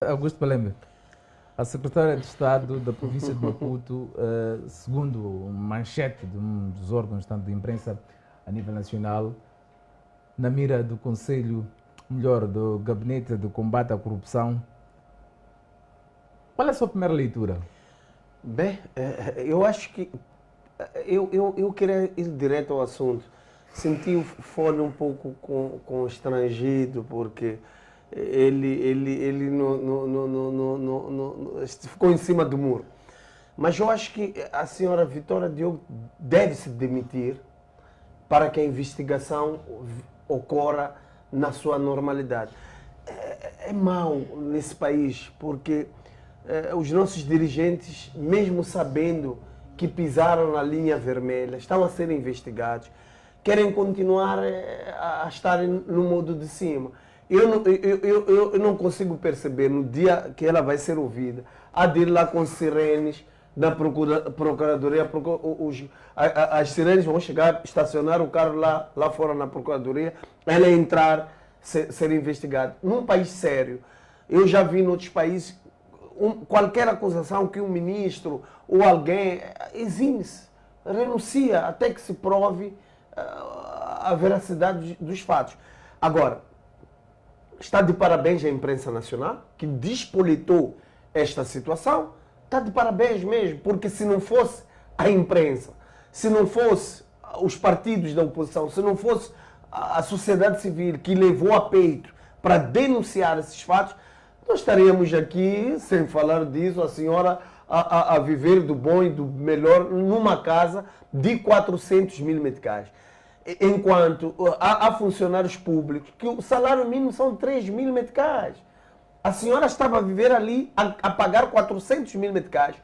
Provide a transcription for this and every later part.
Augusto Palembe, a secretária de Estado da província de Maputo, segundo manchete de um dos órgãos tanto de imprensa a nível nacional, na mira do Conselho, melhor, do Gabinete de Combate à Corrupção. Qual é a sua primeira leitura? Bem, eu acho que eu queria ir direto ao assunto. Senti o fone um pouco com estrangido, porque ele ficou em cima do muro. Mas eu acho que a senhora Vitória Diogo deve se demitir para que a investigação ocorra na sua normalidade. É mau nesse país, porque os nossos dirigentes, mesmo sabendo que pisaram na linha vermelha, estão a ser investigados, querem continuar a estar no modo de cima. Eu não consigo perceber, no dia que ela vai ser ouvida, a de ir lá com sirenes da Procuradoria, as sirenes vão chegar, estacionar o carro lá fora na Procuradoria, ela entrar, ser investigada. Num país sério, eu já vi em outros países, qualquer acusação que um ministro ou alguém exime-se, renuncia até que se prove a veracidade dos fatos. Agora, está de parabéns a imprensa nacional, que despolitou esta situação. Está de parabéns mesmo, porque se não fosse a imprensa, se não fosse os partidos da oposição, se não fosse a sociedade civil que levou a peito para denunciar esses fatos, nós estaríamos aqui, sem falar disso, a senhora a viver do bom e do melhor numa casa de 400 mil meticais. Enquanto há funcionários públicos que o salário mínimo são 3 mil meticais. A senhora estava a viver ali a pagar 400 mil meticais.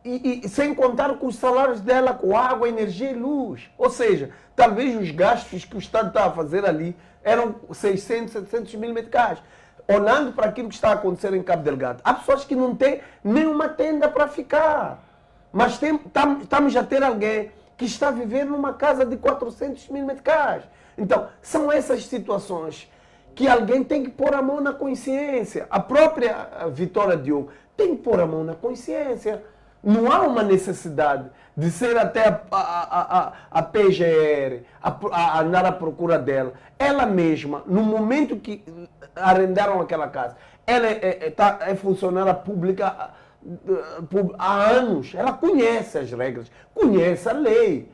E sem contar com os salários dela, com água, energia e luz. Ou seja, talvez os gastos que o Estado está a fazer ali eram 600, 700 mil meticais. Olhando para aquilo que está a acontecer em Cabo Delgado, há pessoas que não têm nenhuma tenda para ficar. Mas estamos a ter alguém que está a viver numa casa de 400 mil meticais. Então, são essas situações que alguém tem que pôr a mão na consciência. A própria Vitória Diogo tem que pôr a mão na consciência. Não há uma necessidade de ser até a PGR, a andar à procura dela. Ela mesma, no momento que arrendaram aquela casa, ela é funcionária pública há anos. Ela conhece as regras, conhece a lei.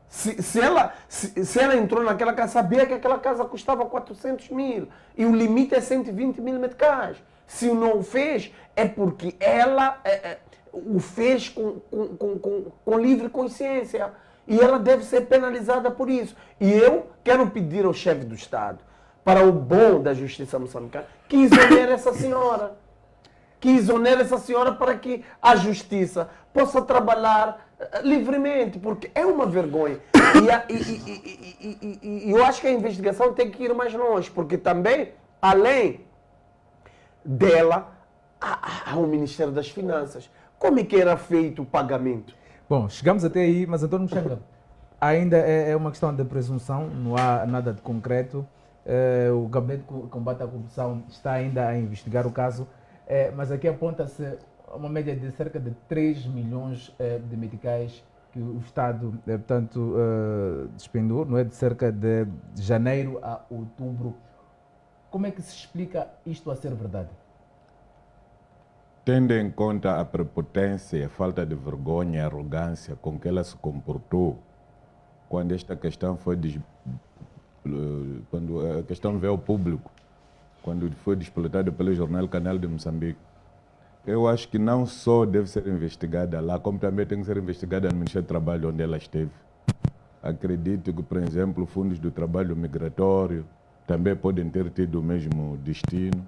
Se ela entrou naquela casa, sabia que aquela casa custava 400 mil e o limite é 120 mil meticais. Se não o fez, é porque ela o fez com livre consciência. E ela deve ser penalizada por isso. E eu quero pedir ao chefe do Estado, para o bom da justiça moçambicana, que exonere essa senhora. Que exonere essa senhora para que a justiça possa trabalhar livremente, porque é uma vergonha. E eu acho que a investigação tem que ir mais longe, porque também, além dela, há o Ministério das Finanças. Como é que era feito o pagamento? Bom, chegamos até aí, mas Antônio Mchanga, ainda é uma questão de presunção, não há nada de concreto. O Gabinete de Combate à Corrupção está ainda a investigar o caso, mas aqui aponta-se uma média de cerca de 3 milhões de meticais que o Estado, portanto, despendeu, não é? De cerca de janeiro a outubro. Como é que se explica isto a ser verdade? Tendo em conta a prepotência, a falta de vergonha e arrogância com que ela se comportou quando esta questão quando a questão veio ao público, quando foi despoltada pelo jornal Canal de Moçambique, eu acho que não só deve ser investigada lá, como também tem que ser investigada no Ministério do Trabalho, onde ela esteve. Acredito que, por exemplo, fundos do trabalho migratório também podem ter tido o mesmo destino.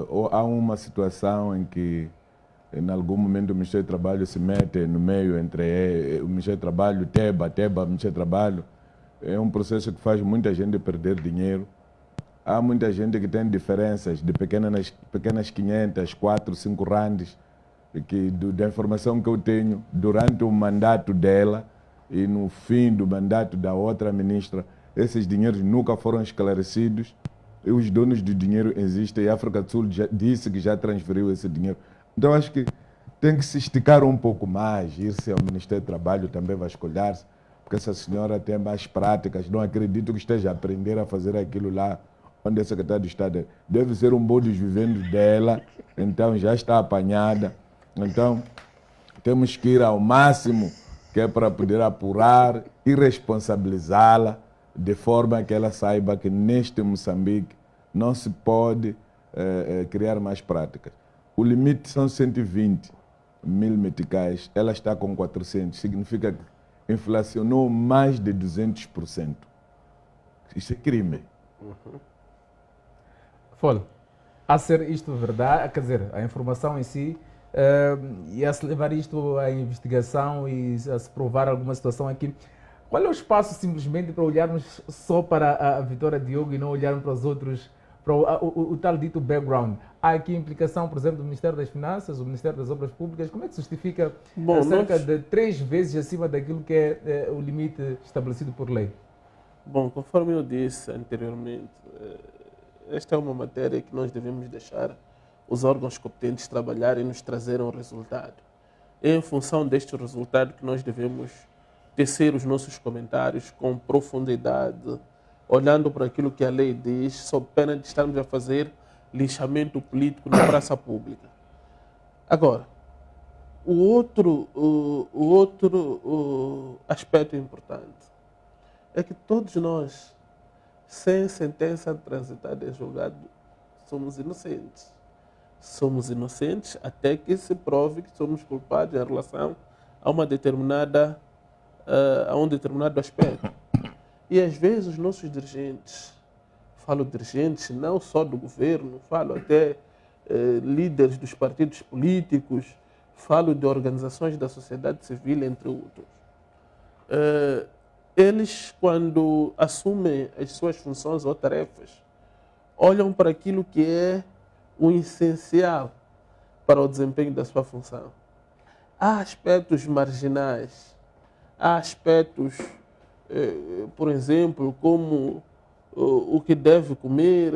Ou há uma situação em que, em algum momento, o Ministério do Trabalho se mete no meio entre o Ministério do Trabalho, TEBA, Ministério do Trabalho. É um processo que faz muita gente perder dinheiro. Há muita gente que tem diferenças de pequenas 500, 4, 5 randes, que da informação que eu tenho, durante o mandato dela e no fim do mandato da outra ministra, esses dinheiros nunca foram esclarecidos. os donos do dinheiro existem e a África do Sul já disse que já transferiu esse dinheiro. Então acho que tem que se esticar um pouco mais, ir-se ao Ministério do Trabalho também vasculhar-se, porque essa senhora tem mais práticas, não acredito que esteja a aprender a fazer aquilo lá onde é secretário de Estado. Deve ser um bode vivendo dela, então já está apanhada. Então temos que ir ao máximo, que é para poder apurar e responsabilizá-la, de forma que ela saiba que neste Moçambique não se pode criar mais práticas. O limite são 120 mil meticais, ela está com 400, significa que inflacionou mais de 200%. Isso é crime. Fole, a ser isto verdade, quer dizer, a informação em si, e a se levar isto à investigação e a se provar alguma situação aqui, qual é o espaço simplesmente para olharmos só para a Vitória Diogo e não olharmos para os outros, para o tal dito background? Há aqui implicação, por exemplo, do Ministério das Finanças, do Ministério das Obras Públicas. Como é que se justifica cerca de 3 vezes acima daquilo que é o limite estabelecido por lei? Bom, conforme eu disse anteriormente, esta é uma matéria que nós devemos deixar os órgãos competentes trabalhar e nos trazer um resultado. É em função deste resultado que nós devemos tecer os nossos comentários com profundidade, olhando para aquilo que a lei diz, sob pena de estarmos a fazer linchamento político na praça pública. Agora, o outro aspecto importante é que todos nós, sem sentença transitada em julgado, somos inocentes. Somos inocentes até que se prove que somos culpados em relação a um determinado aspecto. E às vezes os nossos dirigentes, falo dirigentes não só do governo, falo até líderes dos partidos políticos, falo de organizações da sociedade civil, entre outros. Eles, quando assumem as suas funções ou tarefas, olham para aquilo que é o essencial para o desempenho da sua função. Há aspectos marginais, há aspectos, por exemplo, como o que deve comer,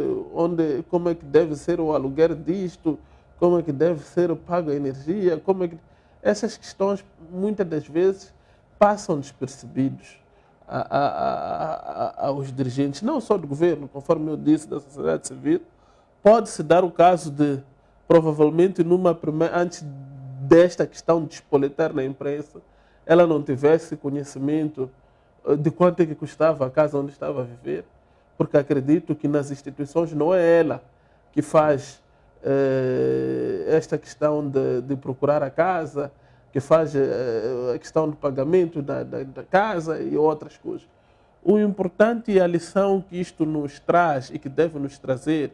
como é que deve ser o aluguer disto, como é que deve ser paga a energia, essas questões muitas das vezes passam despercebidos aos dirigentes, não só do governo, conforme eu disse, da sociedade civil. Pode-se dar o caso de, provavelmente, antes desta questão de espoletar na imprensa, ela não tivesse conhecimento de quanto é que custava a casa onde estava a viver, porque acredito que nas instituições não é ela que faz esta questão de procurar a casa, que faz a questão do pagamento da casa e outras coisas. O importante e a lição que isto nos traz e que deve nos trazer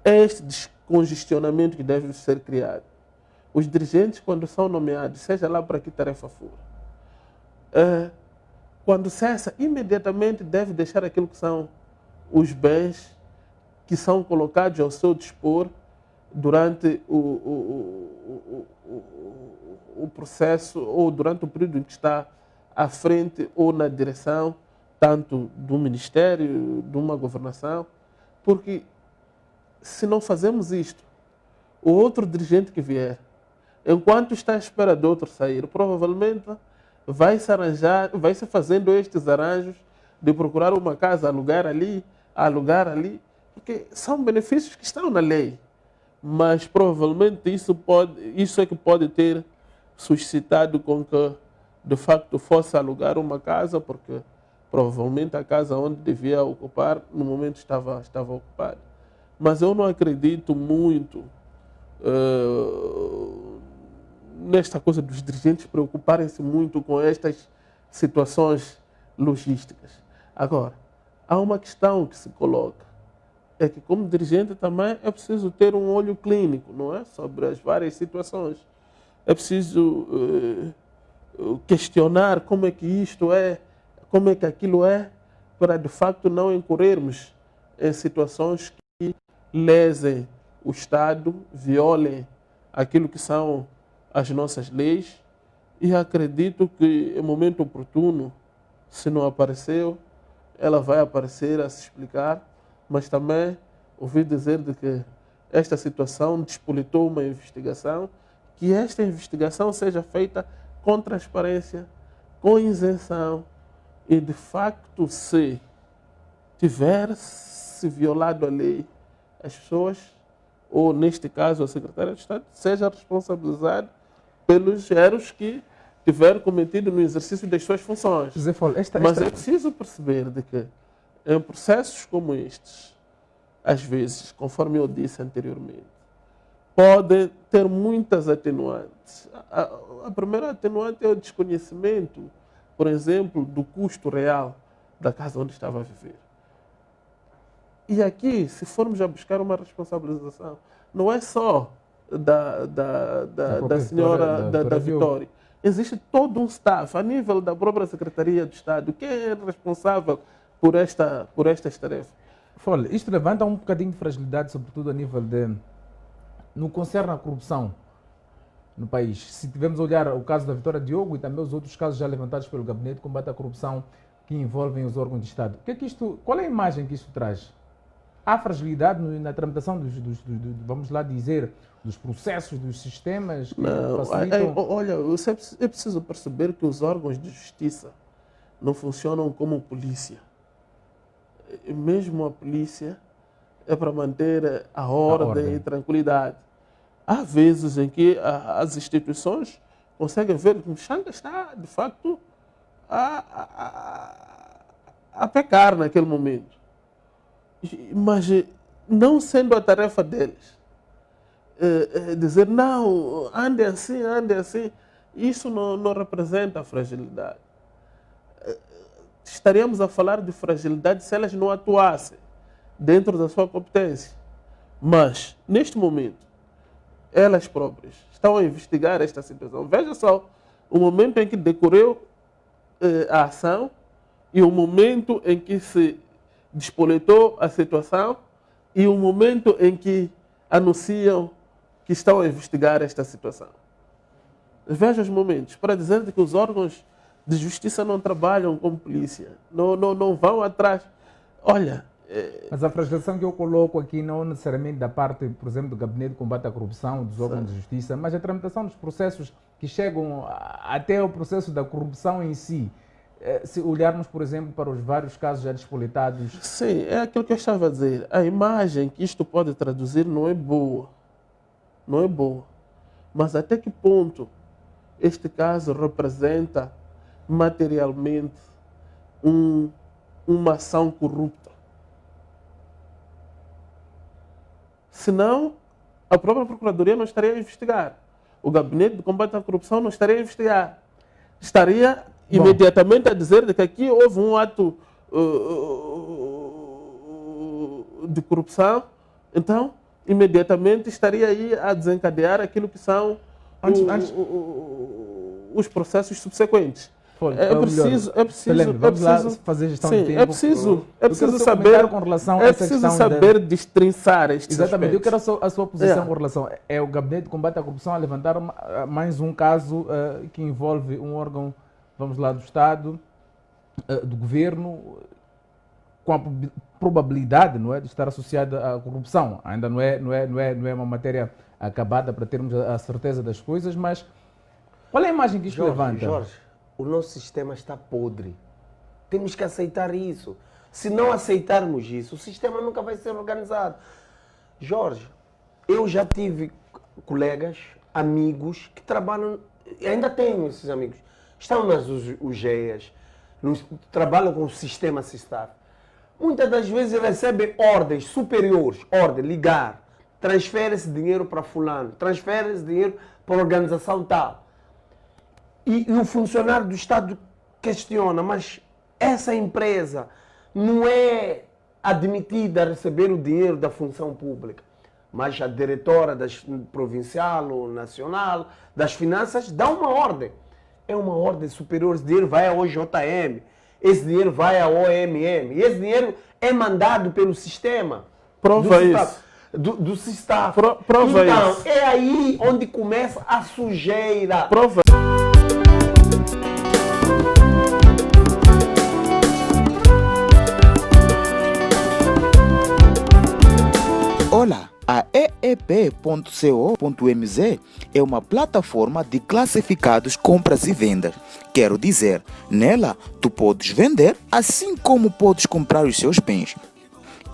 é este descongestionamento que deve ser criado. Os dirigentes, quando são nomeados, seja lá para que tarefa for, quando cessa, imediatamente deve deixar aquilo que são os bens que são colocados ao seu dispor durante o processo ou durante o período em que está à frente ou na direção, tanto do Ministério, de uma governação, porque se não fazemos isto, o outro dirigente que vier, enquanto está à espera de outro sair, provavelmente vai se fazendo estes arranjos de procurar uma casa, alugar ali, porque são benefícios que estão na lei. Mas provavelmente isso é que pode ter suscitado com que, de facto, fosse alugar uma casa, porque provavelmente a casa onde devia ocupar, no momento estava ocupada. Mas eu não acredito muito nesta coisa dos dirigentes preocuparem-se muito com estas situações logísticas. Agora, há uma questão que se coloca, é que como dirigente também é preciso ter um olho clínico, não é? Sobre as várias situações. É preciso questionar como é que isto é, como é que aquilo é, para de facto não incorrermos em situações que lesem o Estado, violem aquilo que são as nossas leis, e acredito que em momento oportuno, se não apareceu, ela vai aparecer a se explicar, mas também ouvi dizer de que esta situação despolitou uma investigação, que esta investigação seja feita com transparência, com isenção e, de facto, se tiver se violado a lei, as pessoas, ou neste caso a Secretaria de Estado, seja responsabilizado pelos erros que tiver cometido no exercício das suas funções. José Fol, Mas é preciso perceber de que em processos como estes, às vezes, conforme eu disse anteriormente, pode ter muitas atenuantes. A primeira atenuante é o desconhecimento, por exemplo, do custo real da casa onde estava a viver. E aqui, se formos a buscar uma responsabilização, não é só da senhora da Vitória. Existe todo um staff, a nível da própria Secretaria de Estado, que é responsável por estas tarefas. Fol, isto levanta um bocadinho de fragilidade, sobretudo a nível no concerne à corrupção no país. Se tivermos a olhar o caso da Vitória Diogo e também os outros casos já levantados pelo Gabinete de Combate à Corrupção que envolvem os órgãos de Estado, qual é a imagem que isto traz? Há fragilidade na tramitação vamos lá dizer, dos processos, dos sistemas que facilitam? Olha, é preciso perceber que os órgãos de justiça não funcionam como polícia. Mesmo a polícia é para manter a ordem e tranquilidade. Há vezes em que as instituições conseguem ver que o Mchanga está, de facto, a pecar naquele momento. Mas não sendo a tarefa deles, dizer não, ande assim, isso não representa fragilidade. Estaríamos a falar de fragilidade se elas não atuassem dentro da sua competência. Mas, neste momento, elas próprias estão a investigar esta situação. Veja só o momento em que decorreu a ação e o momento em que se despoletou a situação e o momento em que anunciam que estão a investigar esta situação. Veja os momentos para dizer que os órgãos de justiça não trabalham como polícia, não vão atrás. Olha... Mas a fragilização que eu coloco aqui não necessariamente da parte, por exemplo, do Gabinete de Combate à Corrupção, dos órgãos de justiça, mas a tramitação dos processos que chegam até o processo da corrupção em si. Se olharmos, por exemplo, para os vários casos já despoletados... Sim, é aquilo que eu estava a dizer. A imagem que isto pode traduzir não é boa. Não é boa. Mas até que ponto este caso representa materialmente uma ação corrupta? Senão, a própria Procuradoria não estaria a investigar. O Gabinete de Combate à Corrupção não estaria a investigar. Estaria imediatamente a dizer que aqui houve um ato de corrupção. Então, imediatamente estaria aí a desencadear aquilo que são os processos subsequentes. É preciso fazer gestão sim, de tempo. É preciso saber com relação é preciso saber destrinçar estes Exatamente, aspectos. Eu quero a sua posição com relação. É o Gabinete de Combate à Corrupção a levantar mais um caso que envolve um órgão, vamos lá, do Estado, do Governo, com a probabilidade, não é, de estar associado à corrupção. Ainda não é uma matéria acabada para termos a certeza das coisas, mas qual é a imagem que isto levanta? Jorge, o nosso sistema está podre. Temos que aceitar isso. Se não aceitarmos isso, o sistema nunca vai ser organizado. Jorge, eu já tive colegas, amigos que trabalham, ainda tenho esses amigos, estão nas UGEAs, trabalham com o sistema SISTAF. Muitas das vezes recebem ordens superiores, ligar, transfere esse dinheiro para fulano, transfere esse dinheiro para a organização tal. E o funcionário do Estado questiona, mas essa empresa não é admitida a receber o dinheiro da função pública. Mas a diretora provincial ou nacional das finanças dá uma ordem. É uma ordem superior, esse dinheiro vai ao OJM, esse dinheiro vai ao OMM, e esse dinheiro é mandado pelo sistema. Prova isso. Do SISTAF. Prova então, isso. É aí onde começa a sujeira. Prova eep.co.mz é uma plataforma de classificados, compras e vendas. Quero dizer, nela tu podes vender assim como podes comprar os seus bens.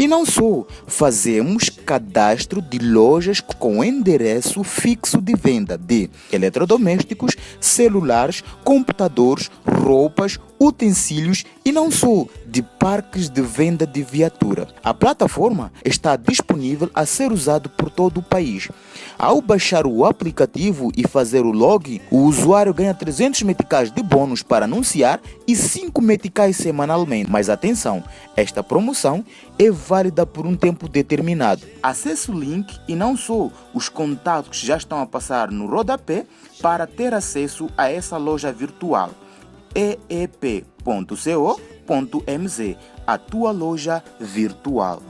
E não só, fazemos cadastro de lojas com endereço fixo de venda de eletrodomésticos, celulares, computadores, roupas, utensílios e não só, de parques de venda de viatura. A plataforma está disponível a ser usado por todo o país. Ao baixar o aplicativo e fazer o login, o usuário ganha 300 meticais de bônus para anunciar e 5 meticais semanalmente. Mas atenção, esta promoção é válida por um tempo determinado. Acesse o link e não só, os contatos que já estão a passar no rodapé para ter acesso a essa loja virtual. eep.co.mz, a tua loja virtual.